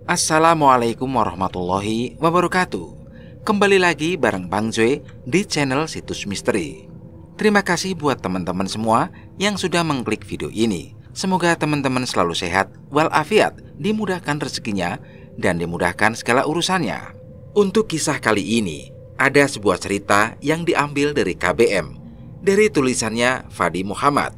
Assalamualaikum warahmatullahi wabarakatuh. Kembali lagi bareng Bang Joy di channel Situs Misteri. Terima kasih buat teman-teman semua yang sudah mengklik video ini. Semoga teman-teman selalu sehat walafiat, dimudahkan rezekinya, dan dimudahkan segala urusannya. Untuk kisah kali ini, ada sebuah cerita yang diambil dari KBM, dari tulisannya Fadi Muhammad.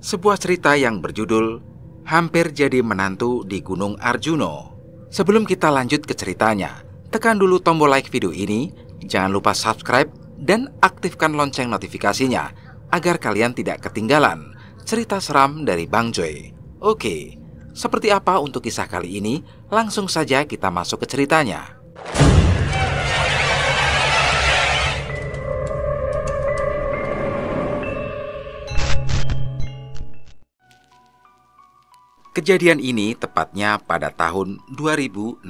Sebuah cerita yang berjudul Hampir Jadi Menantu di Gunung Arjuno. Sebelum kita lanjut ke ceritanya, tekan dulu tombol like video ini, jangan lupa subscribe dan aktifkan lonceng notifikasinya agar kalian tidak ketinggalan cerita seram dari Bang Joy. Oke, seperti apa untuk kisah kali ini? Langsung saja kita masuk ke ceritanya. Kejadian ini tepatnya pada tahun 2016.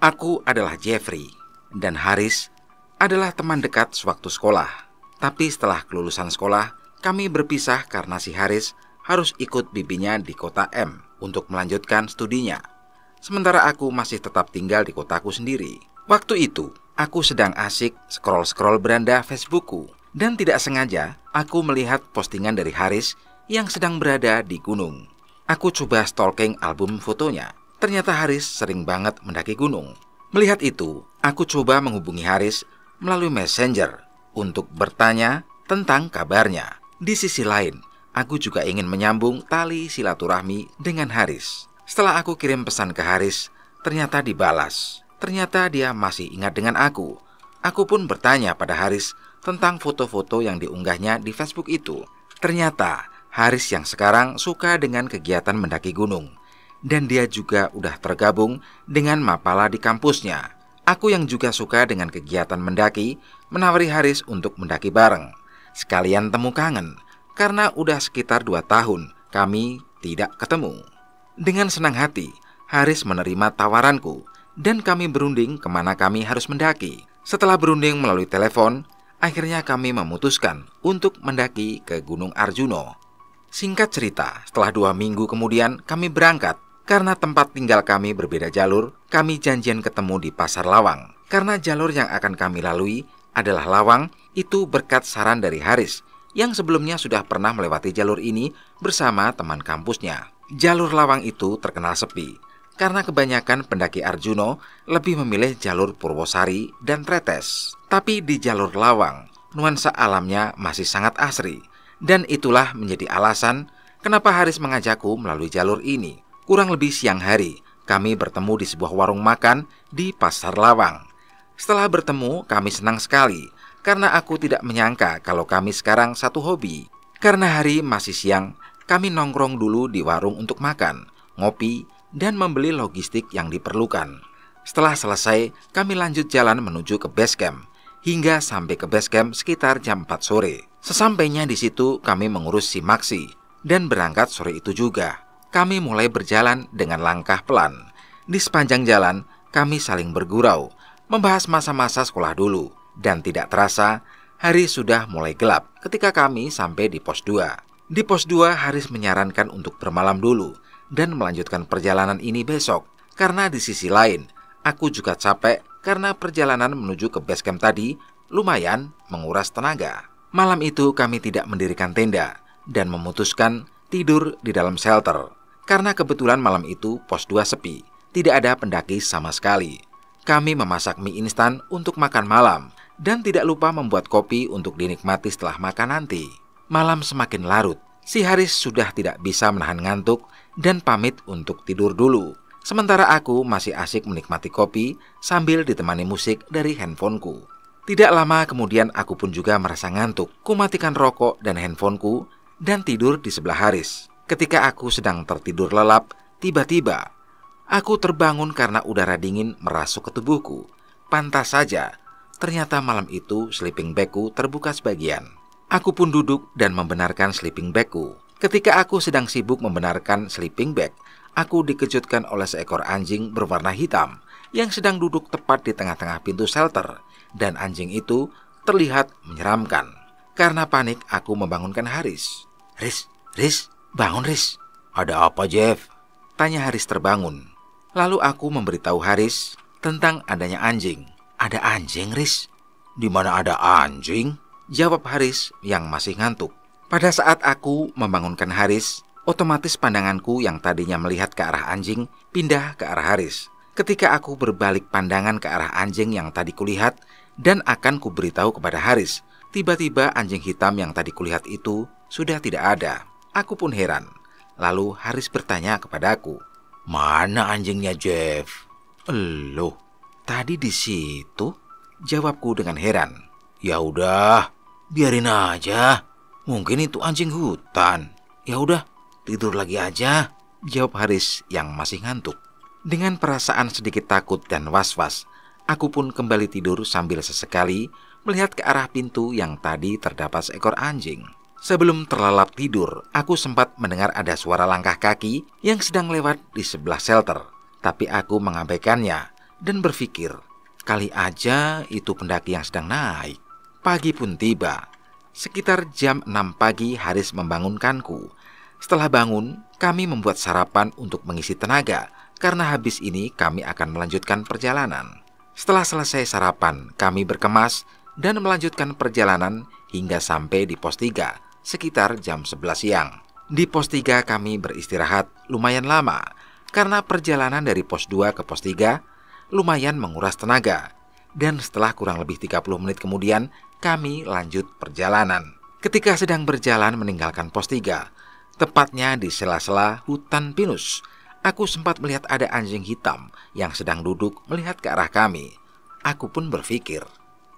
Aku adalah Jeffrey dan Haris adalah teman dekat sewaktu sekolah. Tapi setelah kelulusan sekolah, kami berpisah karena si Haris harus ikut bibinya di kota M untuk melanjutkan studinya. Sementara aku masih tetap tinggal di kotaku sendiri. Waktu itu, aku sedang asik scroll-scroll beranda Facebookku dan tidak sengaja aku melihat postingan dari Haris yang sedang berada di gunung. Aku coba stalking album fotonya. Ternyata Haris sering banget mendaki gunung. Melihat itu, aku coba menghubungi Haris melalui Messenger untuk bertanya tentang kabarnya. Di sisi lain, aku juga ingin menyambung tali silaturahmi dengan Haris. Setelah aku kirim pesan ke Haris, ternyata dibalas. Ternyata dia masih ingat dengan aku. Aku pun bertanya pada Haris tentang foto-foto yang diunggahnya di Facebook itu. Ternyata Haris yang sekarang suka dengan kegiatan mendaki gunung. Dan dia juga udah tergabung dengan Mapala di kampusnya. Aku yang juga suka dengan kegiatan mendaki, menawari Haris untuk mendaki bareng. Sekalian temu kangen, karena udah sekitar 2 tahun kami tidak ketemu. Dengan senang hati, Haris menerima tawaranku, dan kami berunding kemana kami harus mendaki. Setelah berunding melalui telepon, akhirnya kami memutuskan untuk mendaki ke Gunung Arjuno. Singkat cerita, setelah 2 minggu kemudian kami berangkat. Karena tempat tinggal kami berbeda jalur, kami janjian ketemu di Pasar Lawang. Karena jalur yang akan kami lalui adalah Lawang, itu berkat saran dari Haris, yang sebelumnya sudah pernah melewati jalur ini bersama teman kampusnya. Jalur Lawang itu terkenal sepi, karena kebanyakan pendaki Arjuno lebih memilih jalur Purwosari dan Tretes. Tapi di jalur Lawang, nuansa alamnya masih sangat asri. Dan itulah menjadi alasan kenapa Haris mengajakku melalui jalur ini. Kurang lebih siang hari, kami bertemu di sebuah warung makan di Pasar Lawang. Setelah bertemu, kami senang sekali karena aku tidak menyangka kalau kami sekarang satu hobi. Karena hari masih siang, kami nongkrong dulu di warung untuk makan, ngopi, dan membeli logistik yang diperlukan. Setelah selesai, kami lanjut jalan menuju ke base camp. Hingga sampai ke base camp sekitar jam 4 sore. Sesampainya di situ kami mengurus si Maxi dan berangkat sore itu juga. Kami mulai berjalan dengan langkah pelan. Di sepanjang jalan kami saling bergurau, membahas masa-masa sekolah dulu. Dan tidak terasa hari sudah mulai gelap ketika kami sampai di pos 2. Di pos 2 Haris menyarankan untuk bermalam dulu dan melanjutkan perjalanan ini besok. Karena di sisi lain aku juga capek karena perjalanan menuju ke base camp tadi lumayan menguras tenaga. Malam itu kami tidak mendirikan tenda dan memutuskan tidur di dalam shelter. Karena kebetulan malam itu pos 2 sepi, tidak ada pendaki sama sekali. Kami memasak mie instan untuk makan malam dan tidak lupa membuat kopi untuk dinikmati setelah makan nanti. Malam semakin larut, si Haris sudah tidak bisa menahan ngantuk dan pamit untuk tidur dulu. Sementara aku masih asik menikmati kopi sambil ditemani musik dari handphoneku. Tidak lama kemudian aku pun juga merasa ngantuk. Kumatikan rokok dan handphoneku dan tidur di sebelah Haris. Ketika aku sedang tertidur lelap, tiba-tiba aku terbangun karena udara dingin merasuk ke tubuhku. Pantas saja, ternyata malam itu sleeping bagku terbuka sebagian. Aku pun duduk dan membenarkan sleeping bagku. Ketika aku sedang sibuk membenarkan sleeping bag, aku dikejutkan oleh seekor anjing berwarna hitam yang sedang duduk tepat di tengah-tengah pintu shelter. Dan anjing itu terlihat menyeramkan. Karena panik, aku membangunkan Haris. Riz, bangun Riz. Ada apa Jeff? Tanya Haris terbangun. Lalu aku memberitahu Haris tentang adanya anjing. Ada anjing, Riz? Di mana ada anjing? Jawab Haris yang masih ngantuk. Pada saat aku membangunkan Haris, otomatis pandanganku yang tadinya melihat ke arah anjing pindah ke arah Haris. Ketika aku berbalik pandangan ke arah anjing yang tadi kulihat dan akan kuberitahu kepada Haris, tiba-tiba anjing hitam yang tadi kulihat itu sudah tidak ada. Aku pun heran. Lalu Haris bertanya kepadaku, "Mana anjingnya, Jeff?" "Loh, tadi di situ," jawabku dengan heran. "Ya udah, biarin aja. Mungkin itu anjing hutan. Ya udah, tidur lagi aja," jawab Haris yang masih ngantuk. Dengan perasaan sedikit takut dan was-was, aku pun kembali tidur sambil sesekali melihat ke arah pintu yang tadi terdapat seekor anjing. Sebelum terlelap tidur, aku sempat mendengar ada suara langkah kaki yang sedang lewat di sebelah shelter. Tapi aku mengabaikannya dan berpikir, kali aja itu pendaki yang sedang naik. Pagi pun tiba. Sekitar jam 6 pagi Haris membangunkanku. Setelah bangun, kami membuat sarapan untuk mengisi tenaga, karena habis ini kami akan melanjutkan perjalanan. Setelah selesai sarapan, kami berkemas dan melanjutkan perjalanan hingga sampai di pos 3, sekitar jam 11 siang. Di pos 3 kami beristirahat lumayan lama, karena perjalanan dari pos 2 ke pos 3 lumayan menguras tenaga. Dan setelah kurang lebih 30 menit kemudian, kami lanjut perjalanan. Ketika sedang berjalan meninggalkan pos 3, tepatnya di sela-sela hutan pinus, aku sempat melihat ada anjing hitam yang sedang duduk melihat ke arah kami. Aku pun berpikir,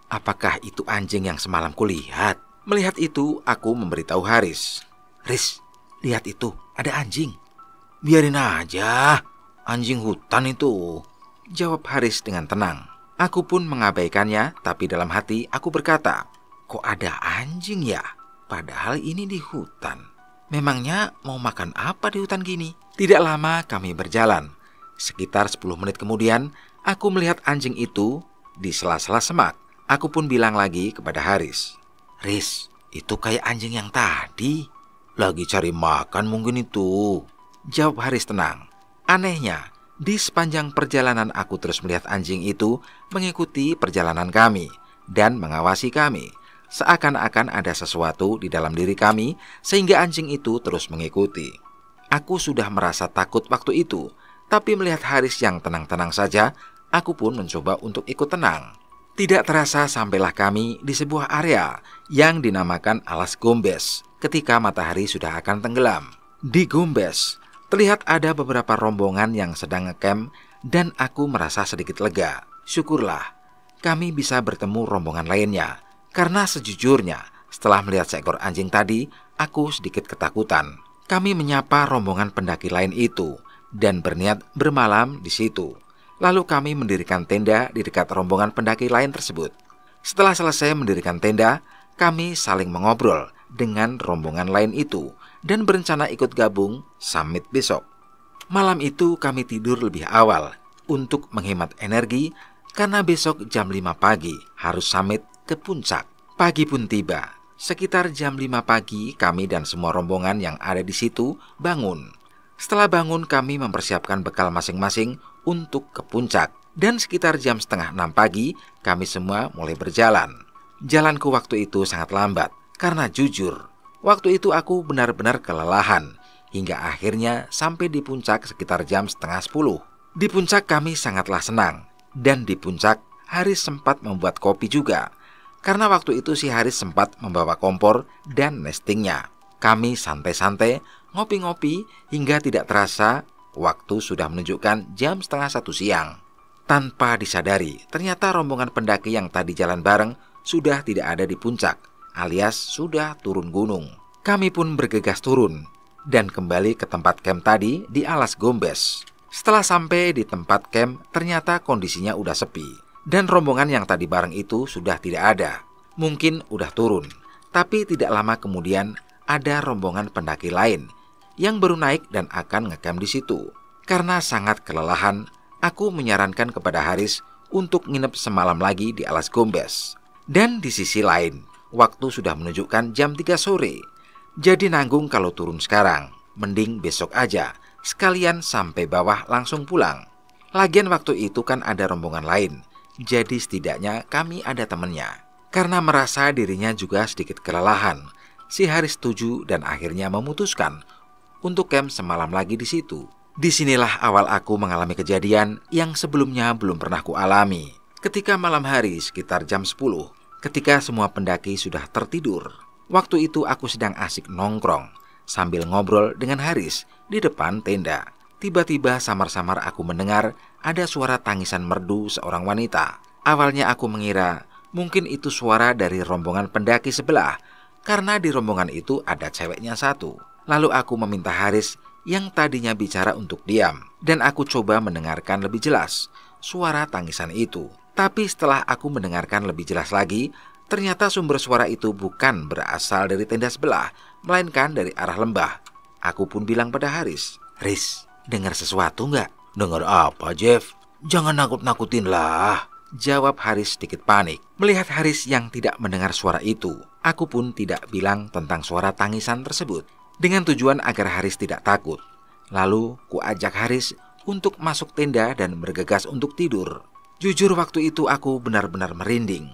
apakah itu anjing yang semalam kulihat? Melihat itu, aku memberitahu Haris. "Riz, lihat itu, ada anjing." "Biarin aja, anjing hutan itu," jawab Haris dengan tenang. Aku pun mengabaikannya, tapi dalam hati aku berkata, "Kok ada anjing ya? Padahal ini di hutan. Memangnya mau makan apa di hutan gini?" Tidak lama kami berjalan. Sekitar 10 menit kemudian, aku melihat anjing itu di sela-sela semak. Aku pun bilang lagi kepada Haris, "Riz, itu kayak anjing yang tadi. Lagi cari makan mungkin itu," jawab Haris tenang. Anehnya, di sepanjang perjalanan aku terus melihat anjing itu mengikuti perjalanan kami dan mengawasi kami. Seakan-akan ada sesuatu di dalam diri kami sehingga anjing itu terus mengikuti. Aku sudah merasa takut waktu itu, tapi melihat Haris yang tenang-tenang saja, aku pun mencoba untuk ikut tenang. Tidak terasa sampailah kami di sebuah area yang dinamakan Alas Gombes ketika matahari sudah akan tenggelam. Di Gombes, terlihat ada beberapa rombongan yang sedang ngecamp dan aku merasa sedikit lega. Syukurlah, kami bisa bertemu rombongan lainnya. Karena sejujurnya, setelah melihat seekor anjing tadi, aku sedikit ketakutan. Kami menyapa rombongan pendaki lain itu dan berniat bermalam di situ. Lalu kami mendirikan tenda di dekat rombongan pendaki lain tersebut. Setelah selesai mendirikan tenda, kami saling mengobrol dengan rombongan lain itu dan berencana ikut gabung summit besok. Malam itu kami tidur lebih awal untuk menghemat energi karena besok jam 5 pagi harus summit ke puncak. Pagi pun tiba. Sekitar jam 5 pagi, kami dan semua rombongan yang ada di situ bangun. Setelah bangun, kami mempersiapkan bekal masing-masing untuk ke puncak. Dan sekitar jam setengah 6 pagi, kami semua mulai berjalan. Jalanku waktu itu sangat lambat, karena jujur, waktu itu aku benar-benar kelelahan. Hingga akhirnya sampai di puncak sekitar jam setengah 10. Di puncak kami sangatlah senang. Dan di puncak, Haris sempat membuat kopi juga. Karena waktu itu si Haris sempat membawa kompor dan nestingnya. Kami santai-santai, ngopi-ngopi hingga tidak terasa waktu sudah menunjukkan jam setengah 1 siang. Tanpa disadari, ternyata rombongan pendaki yang tadi jalan bareng sudah tidak ada di puncak, alias sudah turun gunung. Kami pun bergegas turun dan kembali ke tempat camp tadi di Alas Gombes. Setelah sampai di tempat camp, ternyata kondisinya udah sepi. Dan rombongan yang tadi bareng itu sudah tidak ada. Mungkin udah turun. Tapi tidak lama kemudian ada rombongan pendaki lain yang baru naik dan akan ngecamp di situ. Karena sangat kelelahan, aku menyarankan kepada Haris untuk nginep semalam lagi di Alas Gombes. Dan di sisi lain, waktu sudah menunjukkan jam 3 sore. Jadi nanggung kalau turun sekarang. Mending besok aja, sekalian sampai bawah langsung pulang. Lagian waktu itu kan ada rombongan lain, jadi setidaknya kami ada temennya. Karena merasa dirinya juga sedikit kelelahan, si Haris setuju dan akhirnya memutuskan untuk camp semalam lagi di situ. Disinilah awal aku mengalami kejadian yang sebelumnya belum pernah kualami. Ketika malam hari sekitar jam 10, ketika semua pendaki sudah tertidur. Waktu itu aku sedang asik nongkrong sambil ngobrol dengan Haris di depan tenda. Tiba-tiba samar-samar aku mendengar ada suara tangisan merdu seorang wanita. Awalnya aku mengira mungkin itu suara dari rombongan pendaki sebelah, karena di rombongan itu ada ceweknya satu. Lalu aku meminta Haris yang tadinya bicara untuk diam, dan aku coba mendengarkan lebih jelas suara tangisan itu. Tapi setelah aku mendengarkan lebih jelas lagi, ternyata sumber suara itu bukan berasal dari tenda sebelah, melainkan dari arah lembah. Aku pun bilang pada Haris, "Riz, dengar sesuatu nggak?" "Dengar apa, Jeff? Jangan nakut-nakutin lah," jawab Haris sedikit panik. Melihat Haris yang tidak mendengar suara itu, aku pun tidak bilang tentang suara tangisan tersebut, dengan tujuan agar Haris tidak takut. Lalu ku ajak Haris untuk masuk tenda dan bergegas untuk tidur. Jujur waktu itu aku benar-benar merinding.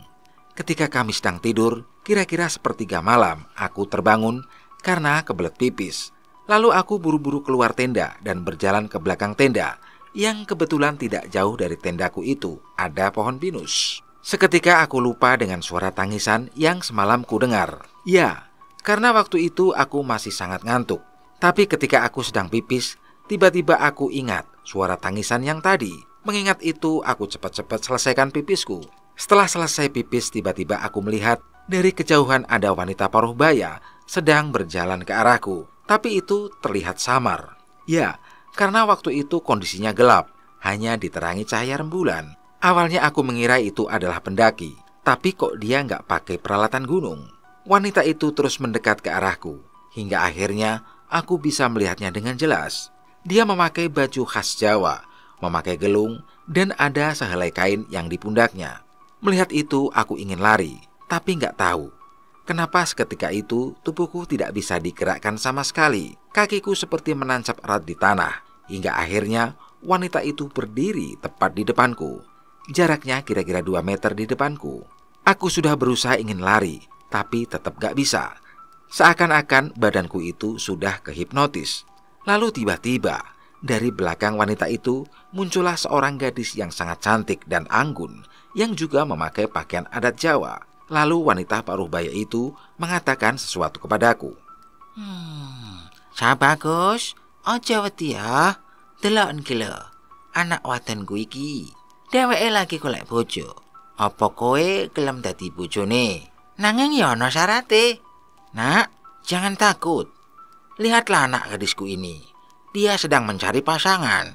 Ketika kami sedang tidur, kira-kira sepertiga malam, aku terbangun karena kebelet pipis. Lalu aku buru-buru keluar tenda dan berjalan ke belakang tenda, yang kebetulan tidak jauh dari tendaku itu ada pohon pinus. Seketika aku lupa dengan suara tangisan yang semalam ku dengar. Ya, karena waktu itu aku masih sangat ngantuk. Tapi ketika aku sedang pipis, tiba-tiba aku ingat suara tangisan yang tadi. Mengingat itu, aku cepat-cepat selesaikan pipisku. Setelah selesai pipis, tiba-tiba aku melihat dari kejauhan ada wanita paruh baya sedang berjalan ke arahku. Tapi itu terlihat samar. Ya, karena waktu itu kondisinya gelap, hanya diterangi cahaya rembulan. Awalnya aku mengira itu adalah pendaki, tapi kok dia nggak pakai peralatan gunung. Wanita itu terus mendekat ke arahku, hingga akhirnya aku bisa melihatnya dengan jelas. Dia memakai baju khas Jawa, memakai gelung, dan ada sehelai kain yang di pundaknya. Melihat itu aku ingin lari, tapi nggak tahu kenapa seketika itu tubuhku tidak bisa digerakkan sama sekali. Kakiku seperti menancap erat di tanah, hingga akhirnya wanita itu berdiri tepat di depanku. Jaraknya kira-kira 2 meter di depanku. Aku sudah berusaha ingin lari, tapi tetap gak bisa. Seakan-akan badanku itu sudah kehipnotis. Lalu tiba-tiba dari belakang wanita itu muncullah seorang gadis yang sangat cantik dan anggun, yang juga memakai pakaian adat Jawa. Lalu wanita paruh baya itu mengatakan sesuatu kepadaku. Sa bagus, aja wedi ya. Delok iki lho, anak wadenku iki. Dheweke lagi golek bojo. Apa kowe gelem dadi bojone? Nanging ya ana syarate. Nak, jangan takut. Lihatlah anak gadisku ini. Dia sedang mencari pasangan.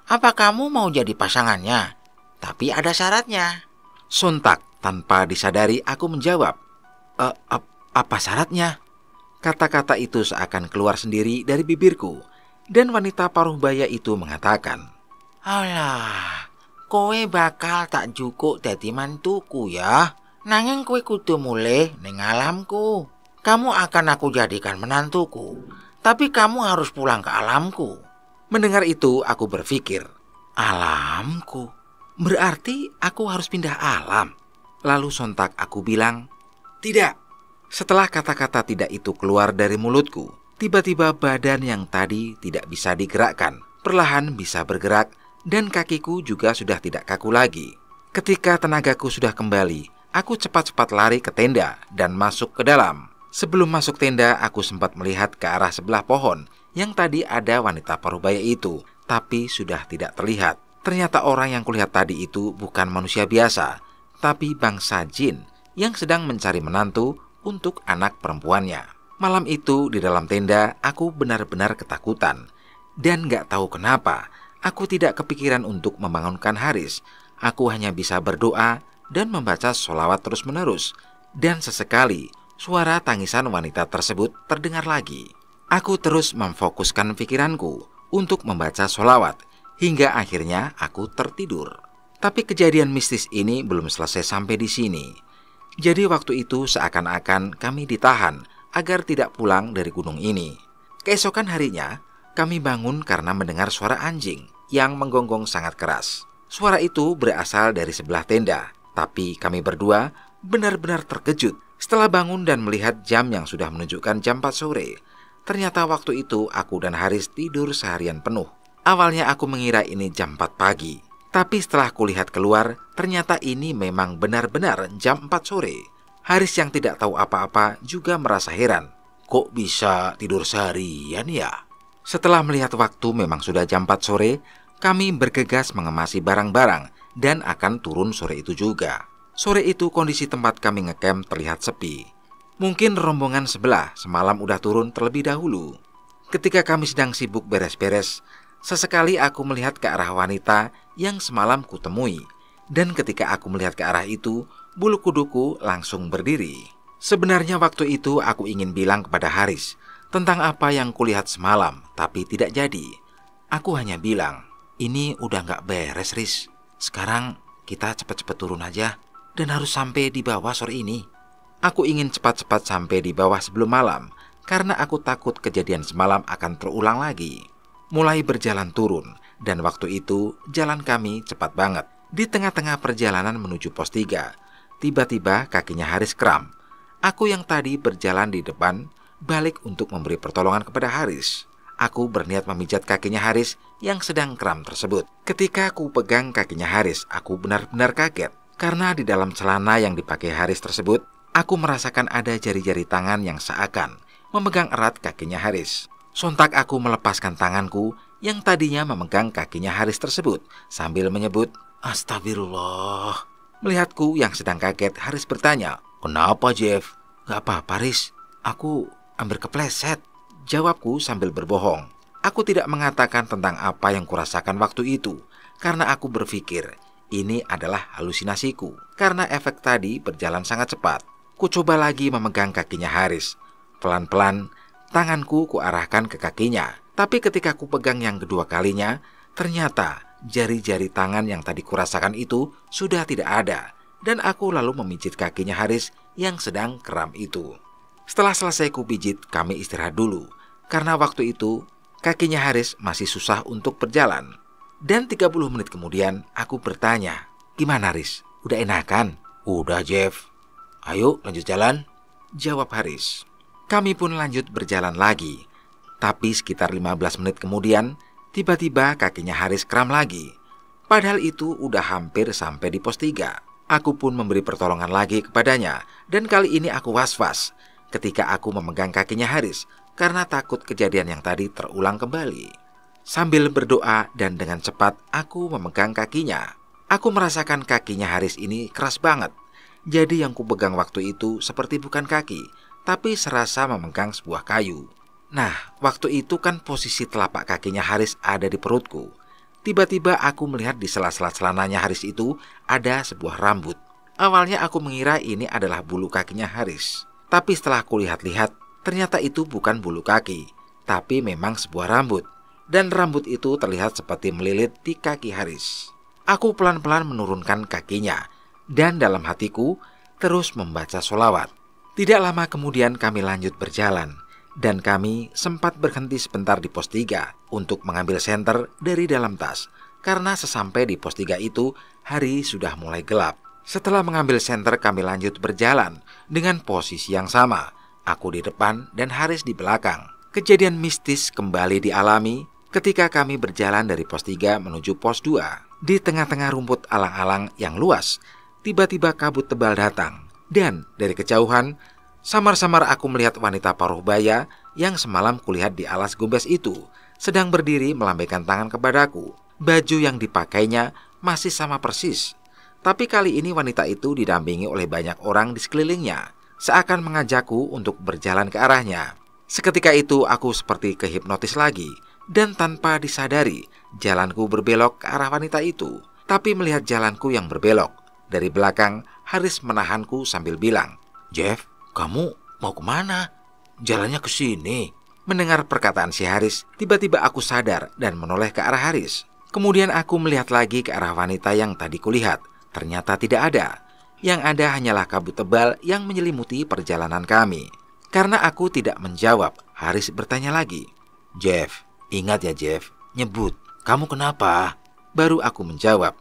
Apa kamu mau jadi pasangannya? Tapi ada syaratnya. Sontak tanpa disadari aku menjawab, apa syaratnya?" Kata-kata itu seakan keluar sendiri dari bibirku, dan wanita paruh baya itu mengatakan, Alah, kowe bakal tak jukuk dadi mantuku ya. Nanging kowe kudu mulih ning alamku. Kamu akan aku jadikan menantuku, tapi kamu harus pulang ke alamku. Mendengar itu aku berpikir, alamku? Berarti aku harus pindah alam. Lalu sontak aku bilang, tidak. Setelah kata-kata tidak itu keluar dari mulutku, tiba-tiba badan yang tadi tidak bisa digerakkan perlahan bisa bergerak, dan kakiku juga sudah tidak kaku lagi. Ketika tenagaku sudah kembali, aku cepat-cepat lari ke tenda dan masuk ke dalam. Sebelum masuk tenda, aku sempat melihat ke arah sebelah pohon yang tadi ada wanita parubaya itu, tapi sudah tidak terlihat. Ternyata orang yang kulihat tadi itu bukan manusia biasa, tapi bangsa jin yang sedang mencari menantu untuk anak perempuannya. Malam itu di dalam tenda, aku benar-benar ketakutan. Dan gak tahu kenapa, aku tidak kepikiran untuk membangunkan Haris. Aku hanya bisa berdoa dan membaca sholawat terus-menerus. Dan sesekali, suara tangisan wanita tersebut terdengar lagi. Aku terus memfokuskan pikiranku untuk membaca sholawat, hingga akhirnya aku tertidur. Tapi kejadian mistis ini belum selesai sampai di sini. Jadi waktu itu seakan-akan kami ditahan agar tidak pulang dari gunung ini. Keesokan harinya, kami bangun karena mendengar suara anjing. yang menggonggong sangat keras. Suara itu berasal dari sebelah tenda, tapi kami berdua benar-benar terkejut setelah bangun dan melihat jam yang sudah menunjukkan jam 4 sore. Ternyata waktu itu aku dan Haris tidur seharian penuh. Awalnya aku mengira ini jam 4 pagi, tapi setelah kulihat keluar, ternyata ini memang benar-benar jam 4 sore. Haris yang tidak tahu apa-apa juga merasa heran. Kok bisa tidur seharian ya? Setelah melihat waktu memang sudah jam 4 sore, kami bergegas mengemasi barang-barang dan akan turun sore itu juga. Sore itu kondisi tempat kami ngecamp terlihat sepi. Mungkin rombongan sebelah semalam udah turun terlebih dahulu. Ketika kami sedang sibuk beres-beres, sesekali aku melihat ke arah wanita yang semalam kutemui. Dan ketika aku melihat ke arah itu, bulu kuduku langsung berdiri. Sebenarnya waktu itu aku ingin bilang kepada Haris tentang apa yang kulihat semalam, tapi tidak jadi. Aku hanya bilang, ini udah gak beres, Riz. Sekarang kita cepat-cepat turun aja dan harus sampai di bawah sore ini. Aku ingin cepat-cepat sampai di bawah sebelum malam karena aku takut kejadian semalam akan terulang lagi. Mulai berjalan turun dan waktu itu jalan kami cepat banget. Di tengah-tengah perjalanan menuju pos 3, tiba-tiba kakinya Haris kram. Aku yang tadi berjalan di depan balik untuk memberi pertolongan kepada Haris. Aku berniat memijat kakinya Haris yang sedang kram tersebut. Ketika aku pegang kakinya Haris, aku benar-benar kaget. Karena di dalam celana yang dipakai Haris tersebut, aku merasakan ada jari-jari tangan yang seakan memegang erat kakinya Haris. Sontak aku melepaskan tanganku yang tadinya memegang kakinya Haris tersebut sambil menyebut, "Astagfirullah." Melihatku yang sedang kaget, Haris bertanya, "Kenapa, Jeff?" "Gak apa-apa, Riz. Aku hampir kepleset," jawabku sambil berbohong. Aku tidak mengatakan tentang apa yang kurasakan waktu itu, karena aku berpikir ini adalah halusinasiku. Karena efek tadi berjalan sangat cepat. Ku coba lagi memegang kakinya Haris. Pelan-pelan, tanganku kuarahkan ke kakinya. Tapi ketika ku pegang yang kedua kalinya, ternyata jari-jari tangan yang tadi kurasakan itu sudah tidak ada. Dan aku lalu memijit kakinya Haris yang sedang kram itu. Setelah selesai ku pijit, kami istirahat dulu. Karena waktu itu, kakinya Haris masih susah untuk berjalan. Dan 30 menit kemudian, aku bertanya, "Gimana, Haris? Udah enakan?" "Udah, Jeff." "Ayo lanjut jalan," jawab Haris. Kami pun lanjut berjalan lagi. Tapi sekitar 15 menit kemudian, tiba-tiba kakinya Haris kram lagi. Padahal itu udah hampir sampai di pos 3. Aku pun memberi pertolongan lagi kepadanya. Dan kali ini aku was-was ketika aku memegang kakinya Haris karena takut kejadian yang tadi terulang kembali. Sambil berdoa dan dengan cepat aku memegang kakinya. Aku merasakan kakinya Haris ini keras banget. Jadi yang kupegang waktu itu seperti bukan kaki, tapi serasa memegang sebuah kayu. Nah, waktu itu kan posisi telapak kakinya Haris ada di perutku. Tiba-tiba aku melihat di sela-sela celananya Haris itu ada sebuah rambut. Awalnya aku mengira ini adalah bulu kakinya Haris. Tapi setelah aku lihat-lihat, ternyata itu bukan bulu kaki, tapi memang sebuah rambut. Dan rambut itu terlihat seperti melilit di kaki Haris. Aku pelan-pelan menurunkan kakinya, dan dalam hatiku terus membaca sholawat. Tidak lama kemudian kami lanjut berjalan. Dan kami sempat berhenti sebentar di pos 3 untuk mengambil senter dari dalam tas. Karena sesampai di pos 3 itu, hari sudah mulai gelap. Setelah mengambil senter, kami lanjut berjalan dengan posisi yang sama. Aku di depan dan Haris di belakang. Kejadian mistis kembali dialami ketika kami berjalan dari pos 3 menuju pos 2. Di tengah-tengah rumput alang-alang yang luas, tiba-tiba kabut tebal datang. Dan dari kejauhan, samar-samar aku melihat wanita paruh baya yang semalam kulihat di alas gombes itu sedang berdiri melambaikan tangan kepadaku. Baju yang dipakainya masih sama persis. Tapi kali ini wanita itu didampingi oleh banyak orang di sekelilingnya, seakan mengajakku untuk berjalan ke arahnya. Seketika itu aku seperti kehipnotis lagi, dan tanpa disadari jalanku berbelok ke arah wanita itu. Tapi melihat jalanku yang berbelok, dari belakang Haris menahanku sambil bilang, "Jeff, kamu mau kemana? Jalannya ke sini." Mendengar perkataan si Haris, tiba-tiba aku sadar dan menoleh ke arah Haris. Kemudian aku melihat lagi ke arah wanita yang tadi kulihat. Ternyata tidak ada. Yang ada hanyalah kabut tebal yang menyelimuti perjalanan kami. Karena aku tidak menjawab, Haris bertanya lagi, "Jeff, ingat ya Jeff, nyebut kamu kenapa? Baru aku menjawab,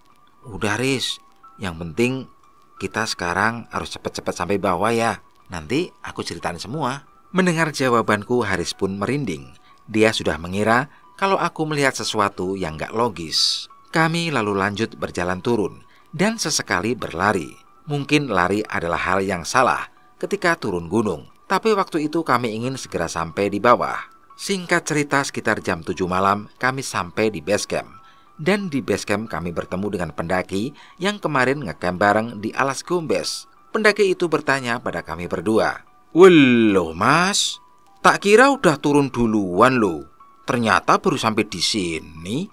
Udah Riz, yang penting kita sekarang harus cepat-cepat sampai bawah ya. Nanti aku ceritain semua. Mendengar jawabanku, Haris pun merinding. Dia sudah mengira kalau aku melihat sesuatu yang gak logis. Kami lalu lanjut berjalan turun dan sesekali berlari. Mungkin lari adalah hal yang salah ketika turun gunung, tapi waktu itu kami ingin segera sampai di bawah. Singkat cerita, sekitar jam 7 malam kami sampai di base camp. Dan di base camp kami bertemu dengan pendaki yang kemarin ngecamp bareng di alas Gombes. Pendaki itu bertanya pada kami berdua, "Weloh mas, tak kira udah turun duluan loh. Ternyata baru sampai di sini."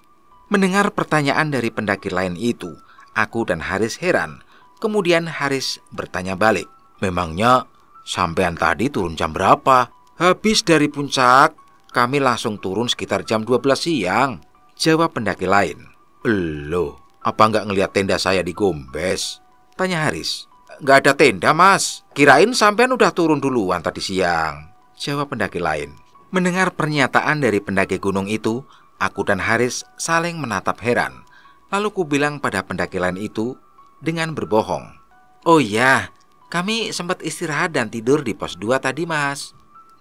Mendengar pertanyaan dari pendaki lain itu, aku dan Haris heran. Kemudian Haris bertanya balik, "Memangnya sampean tadi turun jam berapa?" "Habis dari puncak, kami langsung turun sekitar jam 12 siang. Jawab pendaki lain. "Loh, apa nggak ngeliat tenda saya di Gombes?" tanya Haris. "Nggak ada tenda mas, kirain sampean udah turun duluan tadi siang," jawab pendaki lain. Mendengar pernyataan dari pendaki gunung itu, aku dan Haris saling menatap heran. Lalu ku bilang pada pendaki lain itu dengan berbohong, "Oh iya, kami sempat istirahat dan tidur di pos 2 tadi mas."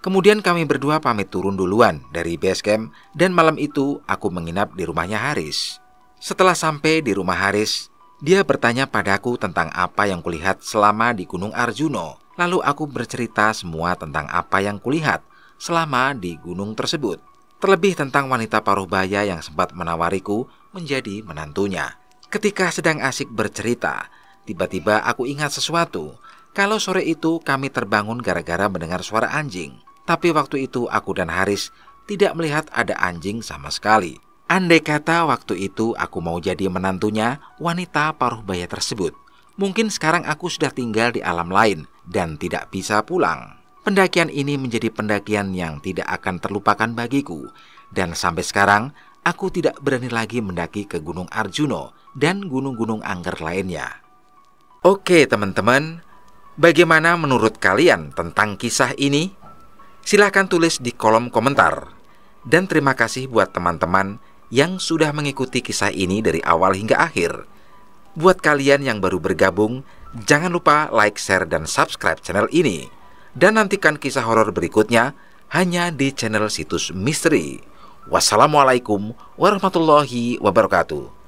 Kemudian kami berdua pamit turun duluan dari base camp dan malam itu aku menginap di rumahnya Haris. Setelah sampai di rumah Haris, dia bertanya padaku tentang apa yang kulihat selama di Gunung Arjuno. Lalu aku bercerita semua tentang apa yang kulihat selama di gunung tersebut. Terlebih tentang wanita paruhbaya yang sempat menawariku menjadi menantunya. Ketika sedang asik bercerita, tiba-tiba aku ingat sesuatu. Kalau sore itu kami terbangun gara-gara mendengar suara anjing. Tapi waktu itu aku dan Haris tidak melihat ada anjing sama sekali. Andai kata waktu itu aku mau jadi menantunya wanita paruhbaya tersebut, mungkin sekarang aku sudah tinggal di alam lain dan tidak bisa pulang. Pendakian ini menjadi pendakian yang tidak akan terlupakan bagiku. Dan sampai sekarang aku tidak berani lagi mendaki ke Gunung Arjuno dan gunung-gunung angker lainnya. Oke teman-teman, bagaimana menurut kalian tentang kisah ini? Silahkan tulis di kolom komentar. Dan terima kasih buat teman-teman yang sudah mengikuti kisah ini dari awal hingga akhir. Buat kalian yang baru bergabung, jangan lupa like, share, dan subscribe channel ini. Dan nantikan kisah horor berikutnya hanya di channel Situs Misteri. Wassalamualaikum warahmatullahi wabarakatuh.